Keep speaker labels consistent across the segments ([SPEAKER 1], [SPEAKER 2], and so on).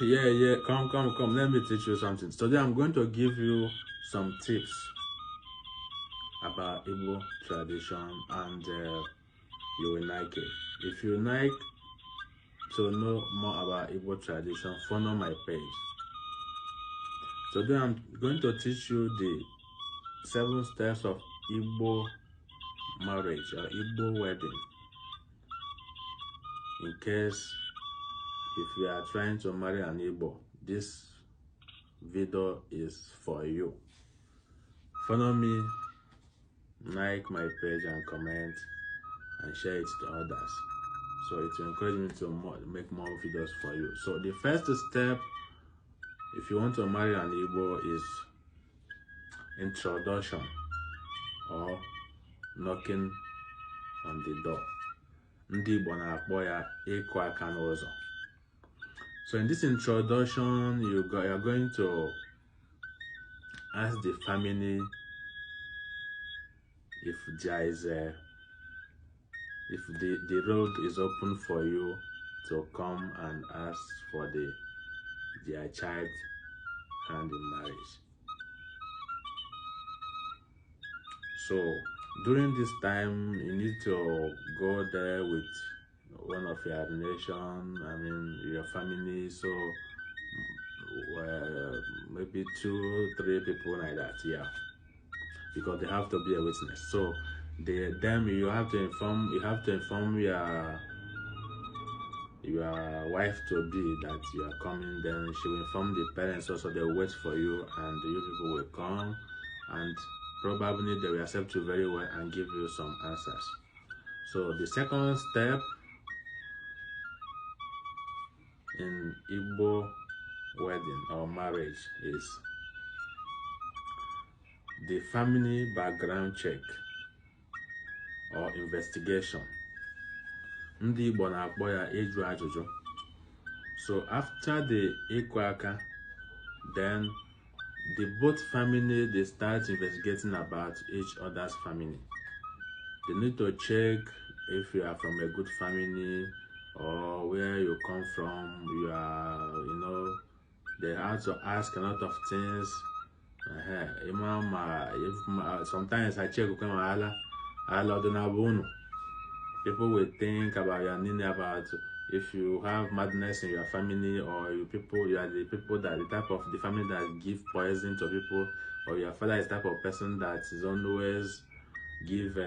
[SPEAKER 1] Yeah, come, let me teach you something. Today I'm going to give you some tips about Igbo tradition, and you will like it. If you like to know more about Igbo tradition, follow my page. Today I'm going to teach you the 7 steps of Igbo marriage or Igbo wedding. In case if you are trying to marry an Igbo, this video is for you. Follow me, like my page and comment and share it to others, so it will encourage me to make more videos for you. So the first step, if you want to marry an Igbo, is introduction or knocking on the door. Ndị Igbo na-akpọ ya ịkụ aka n'ụzọ. So in this introduction, you are going to ask the family if there is if the road is open for you to come and ask for their child hand in marriage. So during this time, you need to go there with one of your relation, your family. So maybe 2-3 people like that, yeah, because they have to be a witness. So you have to inform your wife to be that you are coming. Then she will inform the parents also. They will wait for you, and you people will come, and probably they will accept you very well and give you some answers. So the second step in Igbo wedding or marriage is the family background check or investigation. Ndị Igbo na-akpọ ya ịjụ ajụjụ. So after the ịkụ aka, then both family, they start investigating about each other's family. They need to check if you are from a good family or where you come from. You are, they have to ask a lot of things. Sometimes I check people will think about your nini, about if you have madness in your family, or you are the people that the type of the family that give poison to people, or your father is the type of person that is always give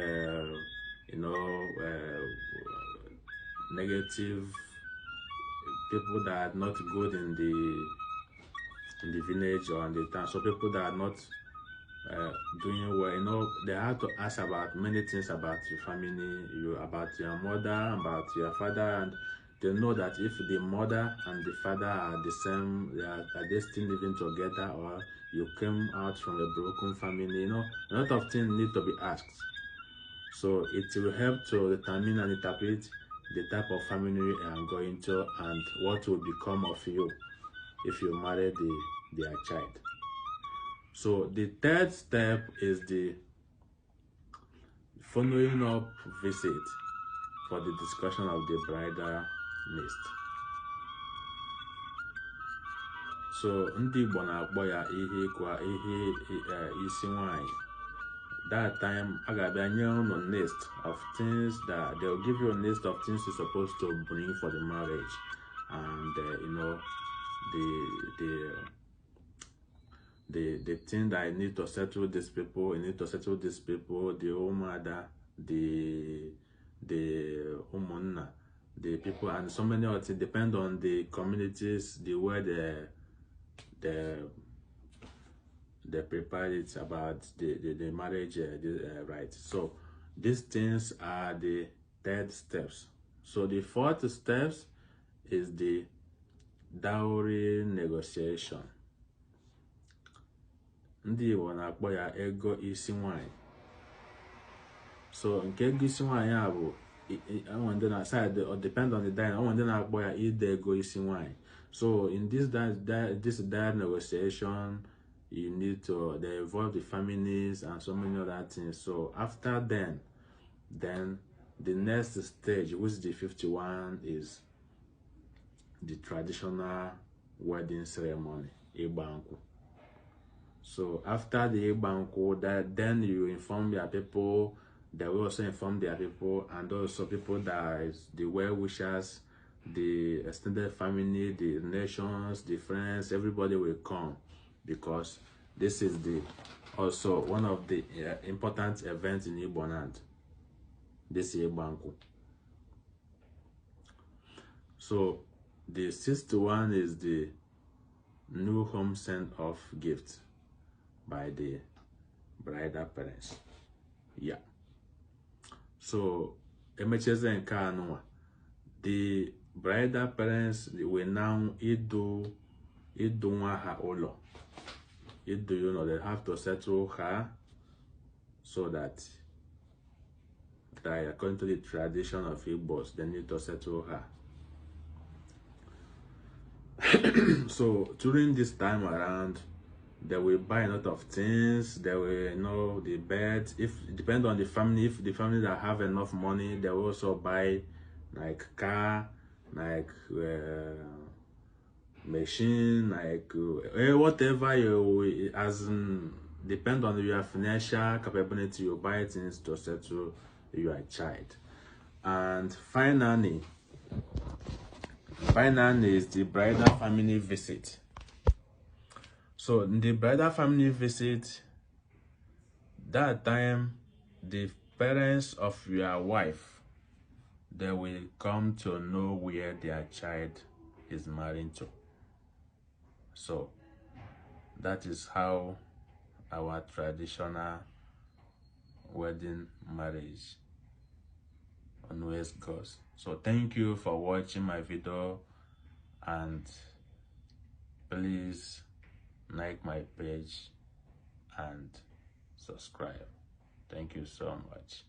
[SPEAKER 1] negative people that are not good in the village or in the town. So people that are not doing well, they have to ask about many things about your family, about your mother, about your father, and they know that if the mother and the father are the same, are they still living together, or you came out from a broken family. A lot of things need to be asked. So it will help to determine and interpret the type of family you are going to, and what will become of you if you marry their child. So the third step is the following up visit for the discussion of the bridal list. So ndị Igbo na-akpọ ya ihe isi nwanyị. That time, I got a list of things that they'll give you a list of things you're supposed to bring for the marriage, and the thing that I need to settle these people. You need to settle these people, the Omada, the Umunna, the people, and so many other things. Depend on the communities, the way they prepared it about the marriage right. So these things are the third steps. So the fourth steps is the dowry negotiation. Ndị Igbo na-akpọ ya ego isi nwanyị. So nke ego isi nwanyị a bụ na side, or depend on the dine, ndị na-akpọ ya ide ego isi nwanyị. So in this dowry negotiation, you need to involve the families and so many other things. So after then the next stage, which is the 51, is the traditional wedding ceremony, Igbanku. So after the Igbanku, then you inform your people. They will also inform their people, and also people that is the well-wishers, the extended family, the nations, the friends, everybody will come, because this is the also one of the important events in Igbo land. This is Igbanku. So the sixth one is the new home send off gift by the bridal parents. Yeah. So emecheze nke anụnwa, the bridal parents will now idu nwa ha ụlọ. Idu, they have to settle her, so that according to the tradition of Igbos, they need to settle her. So during this time around, they will buy a lot of things. They will, the bed. If depend on the family, if the family that have enough money, they will also buy like car, like machine, like whatever you, as in, depend on your financial capability, you buy things to settle your child. And finally is the bridal family visit. So in the bridal family visit, that time the parents of your wife, they will come to know where their child is married to. So that is how our traditional wedding marriage always goes. So thank you for watching my video, and please like my page and subscribe. Thank you so much.